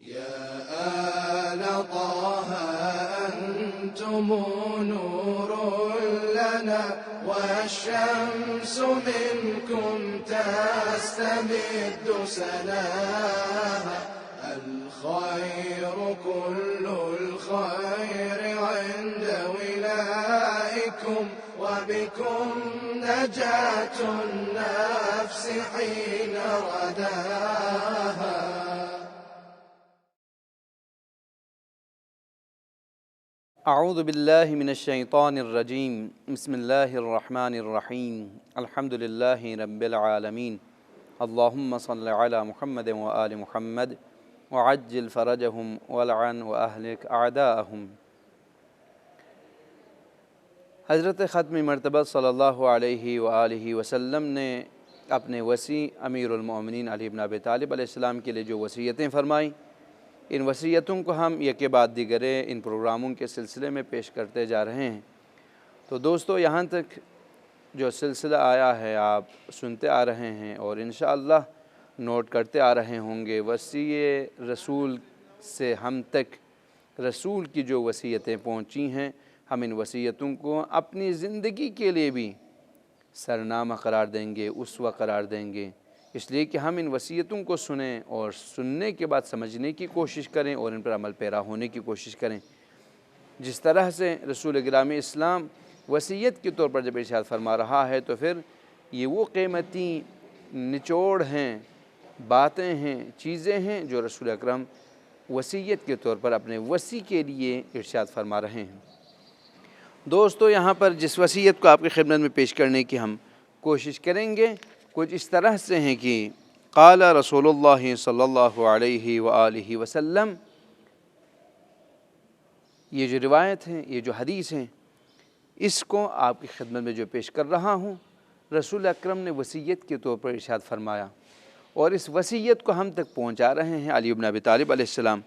يا آل طه أنتم نور لنا والشمس منكم تستمد سناها الخير كل الخير عند ولائكم وبكم نجاة النفس حين رداها. اعوذ باللہ من الشیطان الرجیم بسم اللہ الرحمن الرحیم الحمد للہ رب العالمین اللہم صل علی محمد وآل محمد وعجل فرجہم ولعن واہلک اعداءہم. حضرت ختم مرتبہ صلی اللہ علیہ وآلہ وسلم نے اپنے وصی امیر المومنین علی بن ابی طالب علیہ السلام کے لیے جو وصیتیں فرمائیں، ان وصیتوں کو ہم یکے بعد دیگرے ان پروگراموں کے سلسلے میں پیش کرتے جا رہے ہیں. تو دوستو، یہاں تک جو سلسلہ آیا ہے آپ سنتے آ رہے ہیں اور انشاءاللہ نوٹ کرتے آ رہے ہوں گے. وصی رسول سے ہم تک رسول کی جو وصیتیں پہنچی ہیں، ہم ان وصیتوں کو اپنی زندگی کے لیے بھی سرنامہ قرار دیں گے، اسوہ قرار دیں گے، اس لیے کہ ہم ان وصیتوں کو سنیں اور سننے کے بعد سمجھنے کی کوشش کریں اور ان پر عمل پیرا ہونے کی کوشش کریں. جس طرح سے رسول گرامی اسلام وصیت کے طور پر جب ارشاد فرما رہا ہے، تو پھر یہ وہ قیمتی نچوڑ ہیں، باتیں ہیں، چیزیں ہیں جو رسول اکرم وصیت کے طور پر اپنے وصی کے لیے ارشاد فرما رہے ہیں. دوستو، یہاں پر جس وصیت کو آپ کی خدمت میں پیش کرنے کی ہم کوشش کریں گے، کچھ اس طرح سے ہیں کہ قال رسول اللہ صلی اللہ علیہ وآلہ وسلم. یہ جو روایت ہیں، یہ جو حدیث ہیں، اس کو آپ کی خدمت میں جو پیش کر رہا ہوں، رسول اکرم نے وصیت کے طور پر ارشاد فرمایا اور اس وصیت کو ہم تک پہنچا رہے ہیں. علی بن ابی طالب علیہ السلام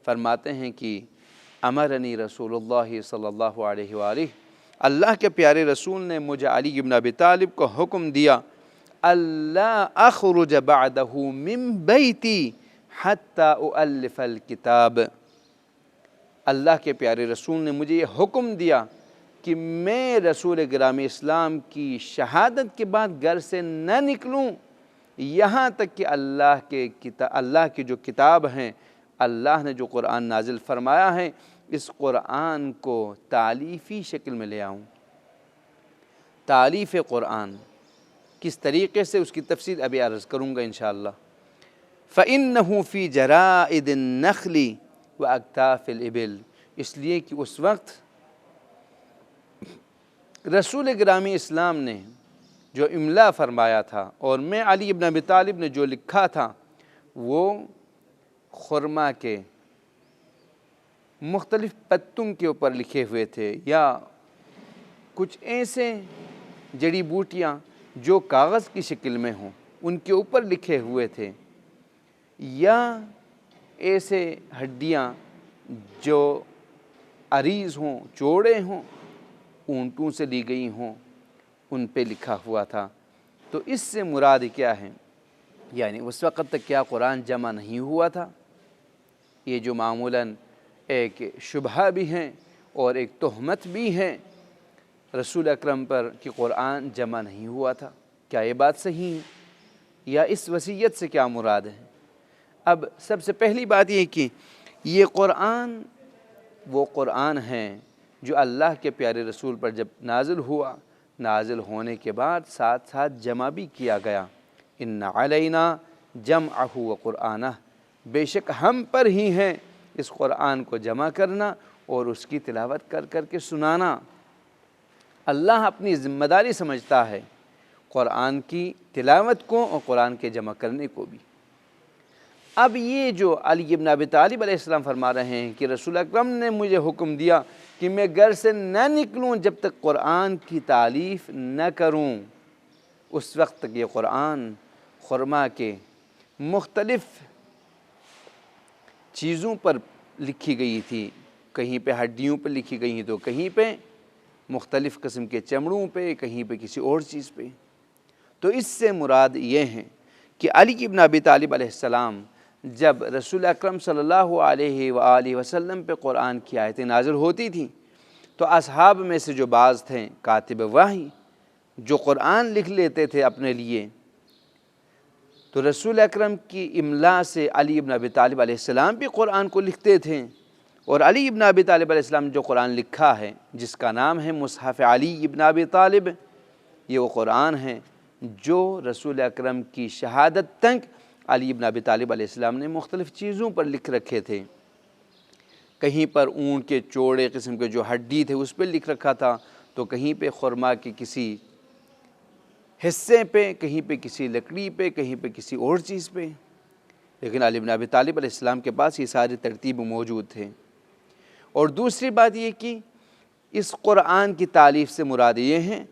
فرماتے ہیں کہ امرنی رسول اللہ صلی اللہ علیہ وآلہ، اللہ کے پیارے رسول نے مجھے علی بن ابی طالب کو حکم دیا، اللہ اخرج بعدہ من بیتی حتی اؤلف الکتاب. اللہ کے پیارے رسول نے مجھے یہ حکم دیا کہ میں رسول گرامی اسلام کی شہادت کے بعد گھر سے نہ نکلوں یہاں تک کہ اللہ کی جو کتاب ہیں، اللہ نے جو قرآن نازل فرمایا ہے، اس قرآن کو تالیفی شکل میں لے آؤں. تالیف قرآن کس طریقے سے، اس کی تفصیل ابھی عرض کروں گا انشاءاللہ. فَإِنَّهُ فِي جَرَائِدِ النَّخْلِ وَأَكْتَافِ الْإِبِلِ. اس لیے کہ اس وقت رسول گرامی اسلام نے جو املا فرمایا تھا اور میں علی بن ابی طالب نے جو لکھا تھا، وہ خرما کے مختلف پتوں کے اوپر لکھے ہوئے تھے، یا کچھ ایسے جڑی بوٹیاں جو کاغذ کی شکل میں ہوں ان کے اوپر لکھے ہوئے تھے، یا ایسے ہڈیاں جو عریض ہوں، چوڑے ہوں، اونٹوں سے لی گئی ہوں، ان پہ لکھا ہوا تھا. تو اس سے مراد کیا ہے؟ یعنی اس وقت تک کیا قرآن جمع نہیں ہوا تھا؟ یہ جو معمولاً ایک شبہ بھی ہیں اور ایک تہمت بھی ہے رسول اکرم پر کہ قرآن جمع نہیں ہوا تھا. کیا یہ بات صحیح ہے؟ یا اس وصیت سے کیا مراد ہے؟ اب سب سے پہلی بات یہ کہ یہ قرآن وہ قرآن ہے جو اللہ کے پیارے رسول پر جب نازل ہوا، نازل ہونے کے بعد ساتھ ساتھ جمع بھی کیا گیا. ان علینا جمعہ و قرآنہ، بے شک ہم پر ہی ہیں اس قرآن کو جمع کرنا اور اس کی تلاوت کر کر کے سنانا. اللہ اپنی ذمہ داری سمجھتا ہے قرآن کی تلاوت کو اور قرآن کے جمع کرنے کو بھی. اب یہ جو علی بن ابی طالب علیہ السلام فرما رہے ہیں کہ رسول اکرم نے مجھے حکم دیا کہ میں گھر سے نہ نکلوں جب تک قرآن کی تالیف نہ کروں، اس وقت تک یہ قرآن خرما کے مختلف چیزوں پر لکھی گئی تھی. کہیں پہ ہڈیوں پہ لکھی گئی ہیں، تو کہیں پہ مختلف قسم کے چمڑوں پہ، کہیں پہ کسی اور چیز پہ. تو اس سے مراد یہ ہے کہ علی بن ابی طالب علیہ السلام جب رسول اکرم صلی اللہ علیہ وآلہ وسلم پہ قرآن کی آیتیں نازل ہوتی تھیں تو اصحاب میں سے جو بعض تھے کاتب وحی جو قرآن لکھ لیتے تھے اپنے لیے، تو رسول اکرم کی املا سے علی ابن ابی طالب علیہ السلام بھی قرآن کو لکھتے تھے، اور علی ابن ابی طالب علیہ السلام نے جو قرآن لکھا ہے جس کا نام ہے مصحف علی ابن ابی طالب، یہ وہ قرآن ہے جو رسول اکرم کی شہادت تک علی ابن ابی طالب علیہ السلام نے مختلف چیزوں پر لکھ رکھے تھے۔ کہیں پر اونٹ کے چوڑے قسم کے جو ہڈی تھے اس پہ لکھ رکھا تھا، تو کہیں پہ خرما کے کسی حصے پہ، کہیں پہ کسی لکڑی پہ، کہیں پہ کسی اور چیز پہ، لیکن علی بن ابی طالب علیہ السلام کے پاس یہ ساری ترتیب موجود تھے۔ اور دوسری بات یہ کہ اس قرآن کی تالیف سے مراد یہ ہے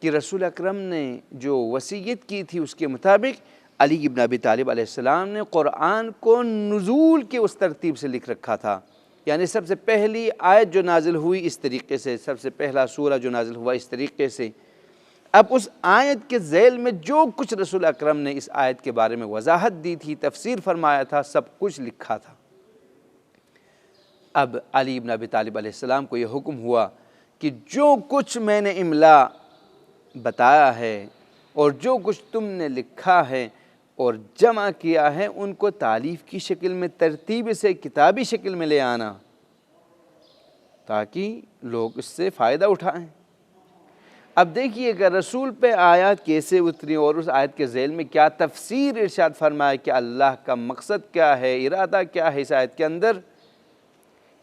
کہ رسول اکرم نے جو وصیت کی تھی اس کے مطابق علی بن ابی طالب علیہ السلام نے قرآن کو نزول کے اس ترتیب سے لکھ رکھا تھا، یعنی سب سے پہلی آیت جو نازل ہوئی اس طریقے سے، سب سے پہلا سورہ جو نازل ہوا اس طریقے سے، اب اس آیت کے ذیل میں جو کچھ رسول اکرم نے اس آیت کے بارے میں وضاحت دی تھی، تفسیر فرمایا تھا، سب کچھ لکھا تھا۔ اب علی بن ابی طالب علیہ السلام کو یہ حکم ہوا کہ جو کچھ میں نے املا بتایا ہے اور جو کچھ تم نے لکھا ہے اور جمع کیا ہے ان کو تالیف کی شکل میں ترتیب سے کتابی شکل میں لے آنا تاکہ لوگ اس سے فائدہ اٹھائیں۔ اب دیکھیے کہ رسول پہ آیات کیسے اتری اور اس آیت کے ذیل میں کیا تفسیر ارشاد فرمایا کہ اللہ کا مقصد کیا ہے، ارادہ کیا ہے اس آیت کے اندر،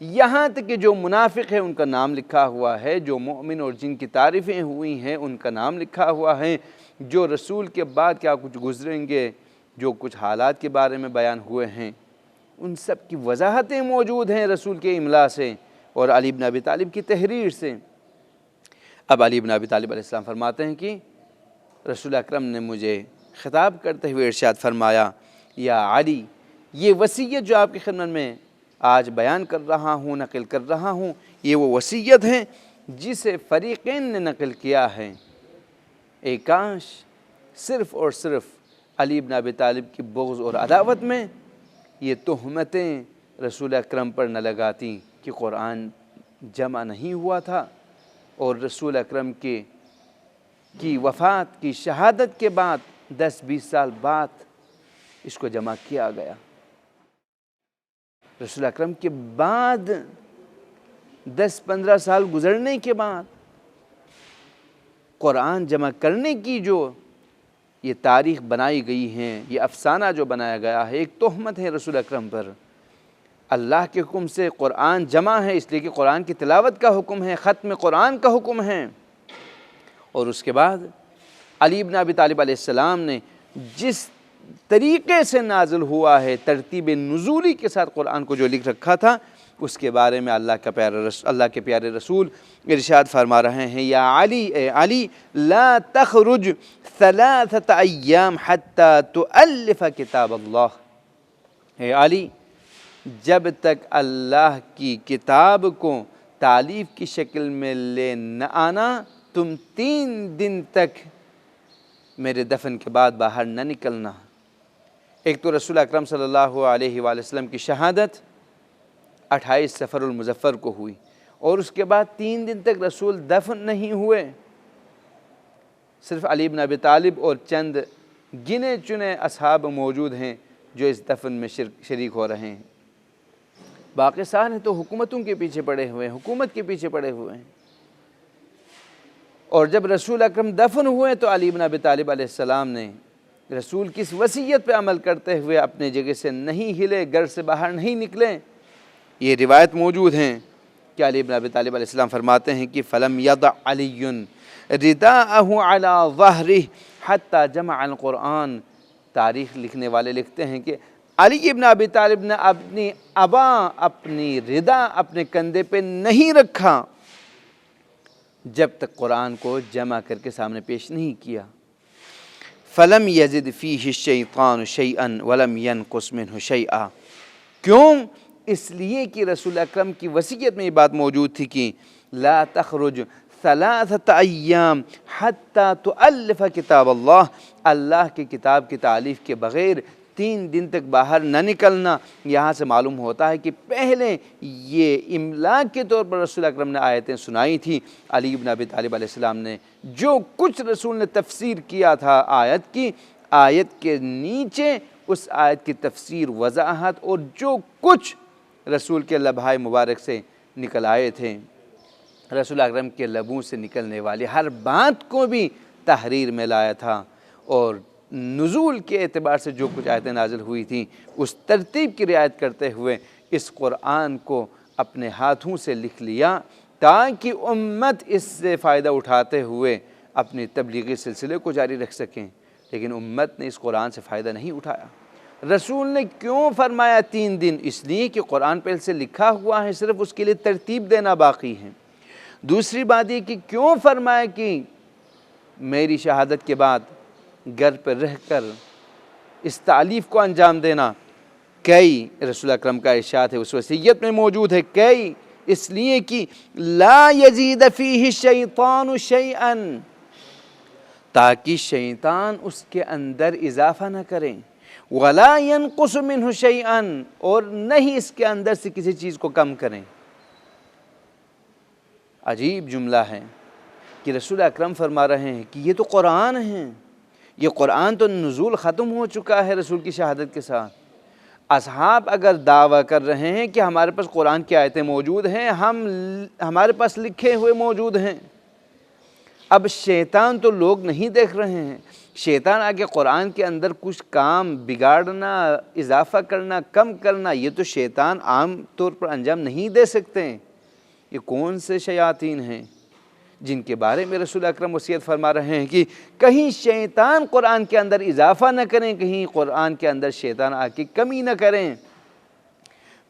یہاں تک کہ جو منافق ہے ان کا نام لکھا ہوا ہے، جو مومن اور جن کی تعریفیں ہوئی ہیں ان کا نام لکھا ہوا ہے، جو رسول کے بعد کیا کچھ گزریں گے، جو کچھ حالات کے بارے میں بیان ہوئے ہیں، ان سب کی وضاحتیں موجود ہیں رسول کے املا سے اور علی بن ابی طالب کی تحریر سے۔ اب علی بن ابی طالب علیہ السلام فرماتے ہیں کہ رسول اکرم نے مجھے خطاب کرتے ہوئے ارشاد فرمایا، یا علی، یہ وصیت جو آپ کی خدمت میں آج بیان کر رہا ہوں، نقل کر رہا ہوں، یہ وہ وصیت ہے جسے فریقین نے نقل کیا ہے۔ اے کاش صرف اور صرف علی بن ابی طالب کی بغض اور عداوت میں یہ تہمتیں رسول اکرم پر نہ لگاتی کہ قرآن جمع نہیں ہوا تھا اور رسول اکرم کی وفات کی شہادت کے بعد 10-20 سال بعد اس کو جمع کیا گیا۔ رسول اکرم کے بعد 10-15 سال گزرنے کے بعد قرآن جمع کرنے کی جو یہ تاریخ بنائی گئی ہے، یہ افسانہ جو بنایا گیا ہے، ایک تہمت ہے رسول اکرم پر۔ اللہ کے حکم سے قرآن جمع ہے اس لیے کہ قرآن کی تلاوت کا حکم ہے، ختم قرآن کا حکم ہے، اور اس کے بعد علی بن ابی طالب علیہ السلام نے جس طریقے سے نازل ہوا ہے، ترتیب نزولی کے ساتھ قرآن کو جو لکھ رکھا تھا، اس کے بارے میں اللہ کے پیارے رسول ارشاد فرما رہے ہیں، یا علی، اے علی، لا تخرج 3 ایام حتی تؤلف کتاب اللہ، اے علی، جب تک اللہ کی کتاب کو تالیف کی شکل میں لے نہ آنا، تم 3 دن تک میرے دفن کے بعد باہر نہ نکلنا۔ ایک تو رسول اکرم صلی اللہ علیہ وآلہ وسلم کی شہادت 28 صفر المظفر کو ہوئی، اور اس کے بعد 3 دن تک رسول دفن نہیں ہوئے۔ صرف علی بن ابی طالب اور چند گنے چنے اصحاب موجود ہیں جو اس دفن میں شریک ہو رہے ہیں، باقی سارے تو حکومتوں کے پیچھے پڑے ہوئے ہیں، حکومت کے پیچھے پڑے ہوئے ہیں۔ اور جب رسول اکرم دفن ہوئے تو علی بن ابی طالب علیہ السلام نے رسول کی اس وصیت پہ عمل کرتے ہوئے اپنے جگہ سے نہیں ہلے، گھر سے باہر نہیں نکلے۔ یہ روایت موجود ہیں کہ علی بن ابی طالب علیہ السلام فرماتے ہیں کہ فَلَمْ يَضَعْ عَلِيٌّ رِدَاءَهُ عَلَى ظَهْرِهِ حَتَّى جَمَعَ الْقُرْآنَ۔ تاریخ لکھنے والے لکھتے ہیں کہ علی بن ابی طالب نے اپنی ابا، اپنی ردا اپنے کندھے پہ نہیں رکھا جب تک قرآن کو جمع کر کے سامنے پیش نہیں کیا۔ فَلَمْ يَزِدْ فِيهِ الشَّيْطَانُ شَيْئًا وَلَمْ يَنْقُصْ مِنْهُ شَيْئًا۔ کیوں؟ اس لیے کہ رسول اکرم کی وصیت میں یہ بات موجود تھی کہ لا تخرج 3 ایام حتی تؤلف کتاب اللہ، اللہ کی کتاب کی تالیف کے بغیر 3 دن تک باہر نہ نکلنا۔ یہاں سے معلوم ہوتا ہے کہ پہلے یہ املا کے طور پر رسول اکرم نے آیتیں سنائی تھی۔ علی بن ابی طالب علیہ السلام نے جو کچھ رسول نے تفسیر کیا تھا آیت کی، آیت کے نیچے اس آیت کی تفسیر، وضاحت اور جو کچھ رسول کے لبھائے مبارک سے نکل آئے تھے، رسول اکرم کے لبوں سے نکلنے والی ہر بات کو بھی تحریر میں لایا تھا، اور نزول کے اعتبار سے جو کچھ آیتیں نازل ہوئی تھیں اس ترتیب کی رعایت کرتے ہوئے اس قرآن کو اپنے ہاتھوں سے لکھ لیا تاکہ امت اس سے فائدہ اٹھاتے ہوئے اپنی تبلیغی سلسلے کو جاری رکھ سکیں۔ لیکن امت نے اس قرآن سے فائدہ نہیں اٹھایا۔ رسول نے کیوں فرمایا 3 دن؟ اس لیے کہ قرآن پہلے سے لکھا ہوا ہے، صرف اس کے لیے ترتیب دینا باقی ہے۔ دوسری بات یہ کہ کیوں فرمایا کہ میری شہادت کے بعد گھر پر رہ کر اس تالیف کو انجام دینا؟ کئی رسول اکرم کا ارشاد ہے، اس وصیت میں موجود ہے، کئی اس لیے کہ لا یزید فیہ الشیطان شیئا، تاکہ شیطان اس کے اندر اضافہ نہ کریں، ولا ینقص منہ شیئا، اور نہیں اس کے اندر سے کسی چیز کو کم کریں۔ عجیب جملہ ہے کہ رسول اکرم فرما رہے ہیں کہ یہ تو قرآن ہے، یہ قرآن تو نزول ختم ہو چکا ہے رسول کی شہادت کے ساتھ۔ اصحاب اگر دعویٰ کر رہے ہیں کہ ہمارے پاس قرآن کی آیتیں موجود ہیں، ہمارے پاس لکھے ہوئے موجود ہیں، اب شیطان تو لوگ نہیں دیکھ رہے ہیں، شیطان آگے قرآن کے اندر کچھ کام بگاڑنا، اضافہ کرنا، کم کرنا، یہ تو شیطان عام طور پر انجام نہیں دے سکتے۔ یہ کون سے شیاطین ہیں جن کے بارے میں رسول اکرم وصیت فرما رہے ہیں کہ کہیں شیطان قرآن کے اندر اضافہ نہ کریں، کہیں قرآن کے اندر شیطان آ کے کمی نہ کریں۔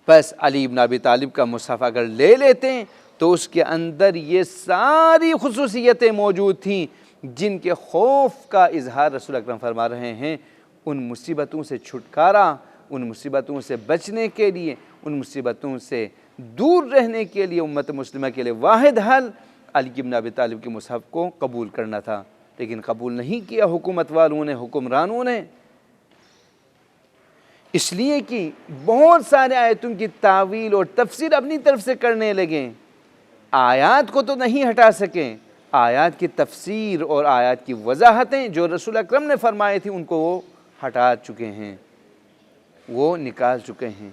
بس علی بن ابی طالب کا مصحف اگر لے لیتے ہیں تو اس کے اندر یہ ساری خصوصیتیں موجود تھیں جن کے خوف کا اظہار رسول اکرم فرما رہے ہیں۔ ان مصیبتوں سے چھٹکارا، ان مصیبتوں سے بچنے کے لیے، ان مصیبتوں سے دور رہنے کے لیے امت مسلمہ کے لیے واحد حل علی بن ابی طالب کے مصحف کو قبول کرنا تھا، لیکن قبول نہیں کیا حکومت والوں نے، حکمرانوں نے، اس لیے کہ بہت سارے آیتوں کی تعویل اور تفسیر اپنی طرف سے کرنے لگے، آیات کو تو نہیں ہٹا سکیں، آیات کی تفسیر اور آیات کی وضاحتیں جو رسول اکرم نے فرمائی تھی ان کو وہ ہٹا چکے ہیں، وہ نکال چکے ہیں۔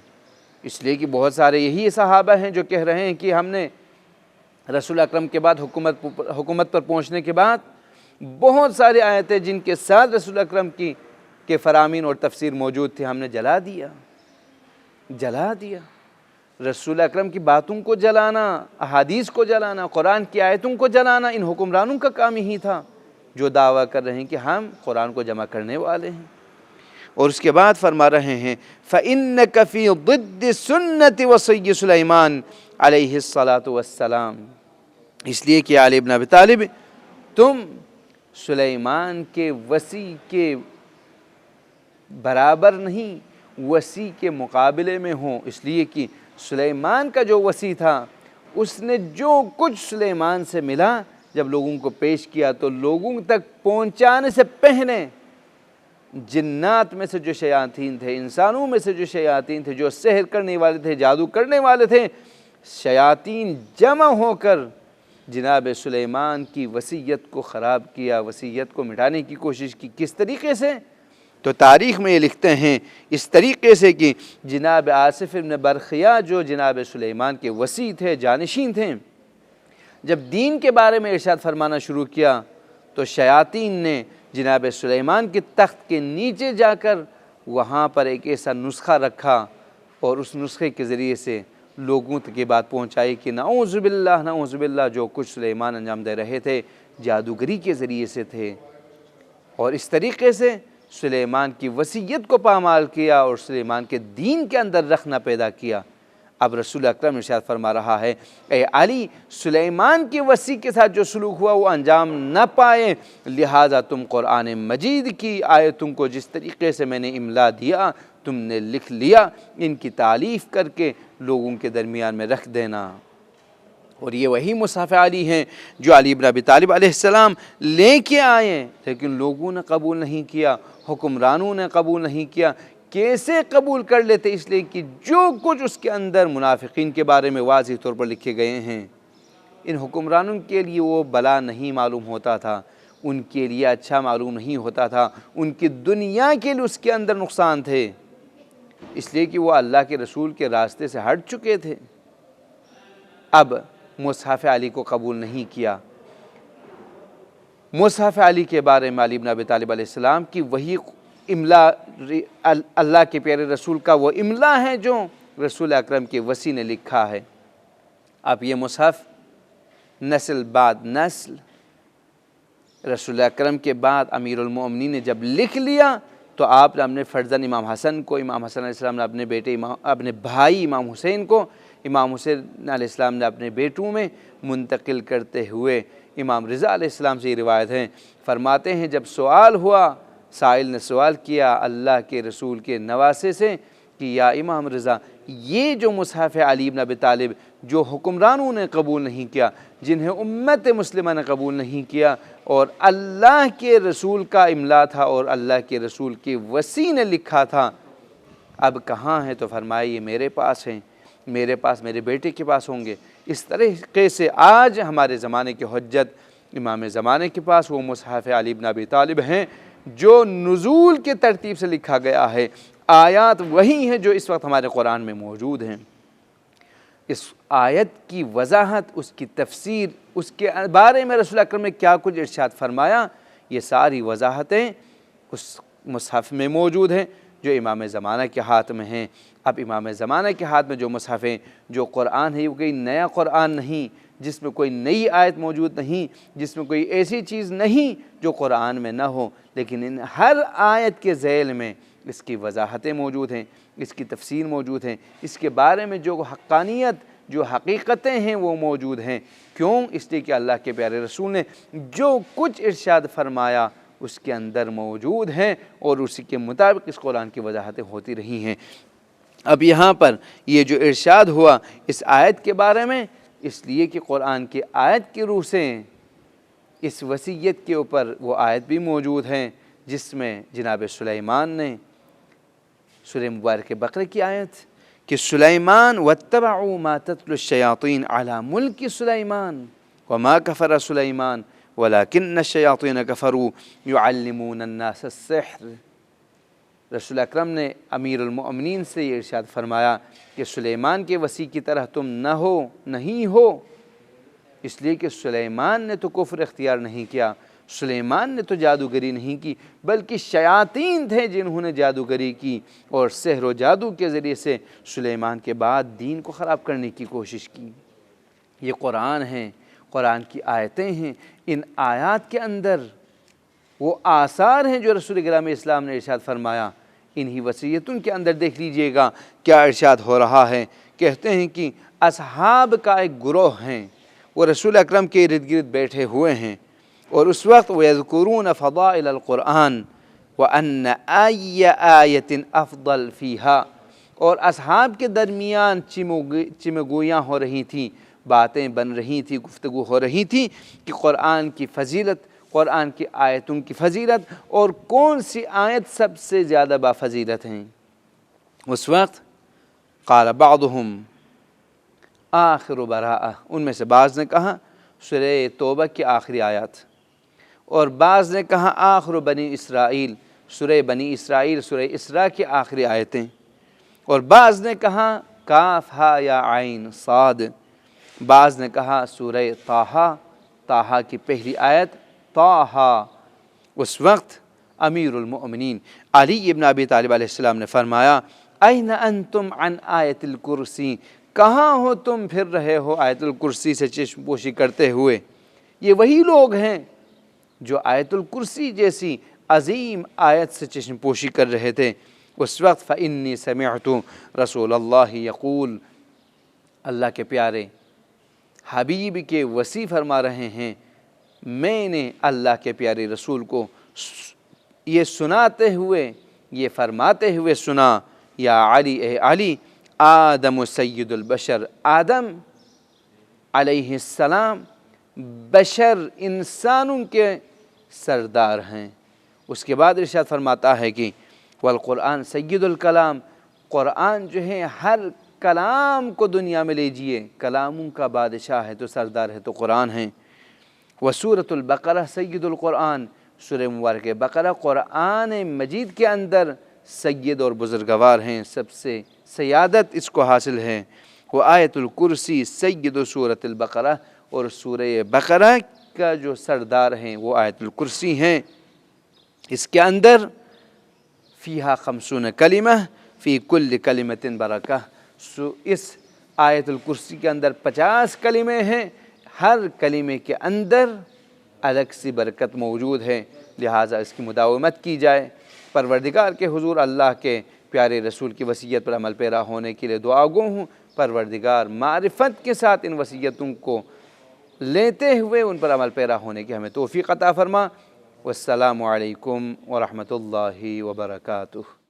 اس لیے کہ بہت سارے یہی صحابہ ہیں جو کہہ رہے ہیں کہ ہم نے رسول اکرم کے بعد حکومت پر پہنچنے کے بعد بہت سارے آیتیں جن کے ساتھ رسول اکرم کے فرامین اور تفسیر موجود تھے ہم نے جلا دیا۔ رسول اکرم کی باتوں کو جلانا، احادیث کو جلانا، قرآن کی آیتوں کو جلانا ان حکمرانوں کا کام ہی تھا جو دعویٰ کر رہے ہیں کہ ہم قرآن کو جمع کرنے والے ہیں۔ اور اس کے بعد فرما رہے ہیں فَإِنَّكَ فِي ضِدِّ السُّنَّةِ وَصِيِّ سُلَيْمَانَ علیہ الصلاۃ والسلام، اس لیے کہ علی بن ابی طالب تم سلیمان کے وصی کے برابر نہیں، وصی کے مقابلے میں ہوں، اس لیے کہ سلیمان کا جو وصی تھا اس نے جو کچھ سلیمان سے ملا جب لوگوں کو پیش کیا تو لوگوں تک پہنچانے سے پہلے جنات میں سے جو شیاطین تھے، انسانوں میں سے جو شیاطین تھے، جو سحر کرنے والے تھے، جادو کرنے والے تھے، شیاطین جمع ہو کر جناب سلیمان کی وصیت کو خراب کیا، وصیت کو مٹانے کی کوشش کی۔ کس طریقے سے؟ تو تاریخ میں یہ لکھتے ہیں اس طریقے سے کہ جناب آصف بن برخیا جو جناب سلیمان کے وصی تھے، جانشین تھے، جب دین کے بارے میں ارشاد فرمانا شروع کیا تو شیاطین نے جناب سلیمان کے تخت کے نیچے جا کر وہاں پر ایک ایسا نسخہ رکھا اور اس نسخے کے ذریعے سے لوگوں تک یہ بات پہنچائی کہ نعوذ باللہ جو کچھ سلیمان انجام دے رہے تھے جادوگری کے ذریعے سے تھے، اور اس طریقے سے سلیمان کی وصیت کو پامال کیا اور سلیمان کے دین کے اندر رخنہ پیدا کیا۔ اب رسول اکرم ارشاد فرما رہا ہے اے علی، سلیمان کی وصی کے ساتھ جو سلوک ہوا وہ انجام نہ پائے، لہٰذا تم قرآن مجید کی آیتوں کو جس طریقے سے میں نے املا دیا تم نے لکھ لیا، ان کی تالیف کر کے لوگوں کے درمیان میں رکھ دینا۔ اور یہ وہی مصحف علی ہیں جو علی بن ابی طالب علیہ السلام لے کے آئے، لیکن لوگوں نے قبول نہیں کیا، حکمرانوں نے قبول نہیں کیا۔ کیسے قبول کر لیتے؟ اس لیے کہ جو کچھ اس کے اندر منافقین کے بارے میں واضح طور پر لکھے گئے ہیں، ان حکمرانوں کے لیے وہ بلا نہیں معلوم ہوتا تھا، ان کے لیے اچھا معلوم نہیں ہوتا تھا، ان کی دنیا کے لیے اس کے اندر نقصان تھے، اس لیے کہ وہ اللہ کے رسول کے راستے سے ہٹ چکے تھے۔ اب مصحف علی کو قبول نہیں کیا۔ مصحف علی کے بارے میں علی بن ابی طالب علیہ السلام کی وہی املا، اللہ کے پیارے رسول کا وہ املا ہے جو رسول اکرم کے وصی نے لکھا ہے۔ اب یہ مصحف نسل بعد نسل رسول اکرم کے بعد امیر المؤمنین نے جب لکھ لیا تو آپ نے اپنے فرزند امام حسن کو، امام حسن علیہ السلام نے اپنے بیٹے اپنے بھائی امام حسین کو، امام حسین علیہ السلام نے اپنے بیٹوں میں منتقل کرتے ہوئے امام رضا علیہ السلام سے یہ روایت ہیں، فرماتے ہیں جب سوال ہوا، سائل نے سوال کیا اللہ کے رسول کے نواسے سے کہ یا امام رضا، یہ جو مصحف علی بن ابی طالب جو حکمرانوں نے قبول نہیں کیا، جنہیں امت مسلمہ نے قبول نہیں کیا، اور اللہ کے رسول کا املا تھا اور اللہ کے رسول کے وصی نے لکھا تھا، اب کہاں ہے؟ تو فرمایا یہ میرے پاس ہیں، میرے پاس میرے بیٹے کے پاس ہوں گے۔ اس طریقے سے آج ہمارے زمانے کے حجت امام زمانے کے پاس وہ مصحف علی بن ابی طالب ہیں جو نزول کے ترتیب سے لکھا گیا ہے، آیات وہی ہیں جو اس وقت ہمارے قرآن میں موجود ہیں۔ اس آیت کی وضاحت، اس کی تفسیر، اس کے بارے میں رسول اکرم نے کیا کچھ ارشاد فرمایا، یہ ساری وضاحتیں اس مصحف میں موجود ہیں جو امام زمانہ کے ہاتھ میں ہیں۔ اب امام زمانہ کے ہاتھ میں جو مصحف ہیں، جو قرآن ہے، وہ کوئی نیا قرآن نہیں، جس میں کوئی نئی آیت موجود نہیں، جس میں کوئی ایسی چیز نہیں جو قرآن میں نہ ہو، لیکن ان ہر آیت کے ذیل میں اس کی وضاحتیں موجود ہیں، اس کی تفسیر موجود ہیں، اس کے بارے میں جو حقانیت، جو حقیقتیں ہیں وہ موجود ہیں۔ کیوں؟ اس لیے کہ اللہ کے پیارے رسول نے جو کچھ ارشاد فرمایا اس کے اندر موجود ہیں اور اسی کے مطابق اس قرآن کی وضاحتیں ہوتی رہی ہیں۔ اب یہاں پر یہ جو ارشاد ہوا اس آیت کے بارے میں، اس لیے کہ قرآن کی آیت کی روح سے اس وصیت کے اوپر وہ آیت بھی موجود ہیں جس میں جناب سلیمان نے سورہ مبارک بقرہ کی آیت کہ سلیمان واتبعوا ما تتلو الشیاطین علی ملک سلیمان وما کفر سلیمان ولکن الشیاطین کفروا یعلمون الناس السحر۔ رسول اکرم نے امیر المؤمنین سے یہ ارشاد فرمایا کہ سلیمان کے وصی کی طرح تم نہیں ہو، اس لیے کہ سلیمان نے تو کفر اختیار نہیں کیا، سلیمان نے تو جادوگری نہیں کی، بلکہ شیاطین تھے جنہوں نے جادوگری کی اور سحر و جادو کے ذریعے سے سلیمان کے بعد دین کو خراب کرنے کی کوشش کی۔ یہ قرآن ہیں، قرآن کی آیتیں ہیں، ان آیات کے اندر وہ آثار ہیں جو رسول گرامی اسلام نے ارشاد فرمایا۔ انہی وصیتوں کے اندر دیکھ لیجئے گا کیا ارشاد ہو رہا ہے، کہتے ہیں کہ اصحاب کا ایک گروہ ہیں، وہ رسول اکرم کے ارد گرد بیٹھے ہوئے ہیں، اور اس وقت وَيَذْكُرُونَ فَضَائِلَ الْقُرْآنِ وَأَنَّ أَيَّ آيَةٍ أَفْضَلْ فِيهَا، اور اصحاب کے درمیان چمگویاں ہو رہی تھیں، باتیں بن رہی تھی، گفتگو ہو رہی تھی کہ قرآن کی فضیلت، قرآن کی آیتوں کی فضیلت اور کون سی آیت سب سے زیادہ بافضیلت ہیں۔ اس وقت قال بعضهم آخر براءہ، ان میں سے بعض نے کہا سورہ توبہ کی آخری آیات، اور بعض نے کہا آخر بنی اسرائیل، سورہ بنی اسرائیل، سورہ اسراء کی آخری آیتیں، اور بعض نے کہا کاف ہا یا عین صاد، بعض نے کہا سورہ طٰہٰ کی پہلی آیت طٰہٰ۔ اس وقت امیر المؤمنین علی بن ابی طالب علیہ السلام نے فرمایا این انتم عن آیت الکرسی، کہاں ہو تم پھر رہے ہو آیت الکرسی سے چشم پوشی کرتے ہوئے؟ یہ وہی لوگ ہیں جو آیت الکرسی جیسی عظیم آیت سے چشم پوشی کر رہے تھے۔ اس وقت فإنی سمعت رسول اللہ یقول، اللہ کے پیارے حبیب کے وصی فرما رہے ہیں، میں نے اللہ کے پیارے رسول کو یہ سناتے ہوئے، یہ فرماتے ہوئے سنا، یا علی اے علی، آدم سید البشر، آدم علیہ السلام بشر انسانوں کے سردار ہیں۔ اس کے بعد ارشاد فرماتا ہے کہ والقرآن سید الکلام، قرآن جو ہے ہر کلام کو دنیا میں لیجئے، کلاموں کا بادشاہ ہے تو سردار ہے تو قرآن ہے۔ وسورۃ البقرہ سید القرآن، سورہ مبارک بقرہ قرآن مجید کے اندر سید اور بزرگوار ہیں، سب سے سیادت اس کو حاصل ہے۔ وہ آیت الکرسی سید سورۃ البقرہ، اور سورہ بقرہ کا جو سردار ہیں وہ آیت الکرسی ہیں۔ اس کے اندر فیہا 50 کلمہ فی کل کلمۃ برکہ، اس آیت الکرسی کے اندر 50 کلمے ہیں، ہر کلمے کے اندر الگ سی برکت موجود ہے، لہٰذا اس کی مداومت کی جائے۔ پروردگار کے حضور اللہ کے پیارے رسول کی وصیت پر عمل پیرا ہونے کے لیے دعا گو ہوں، پروردگار معرفت کے ساتھ ان وصیتوں کو لیتے ہوئے ان پر عمل پیرا ہونے کی ہمیں توفیق عطا فرما۔ والسلام علیکم ورحمۃ اللہ وبرکاتہ۔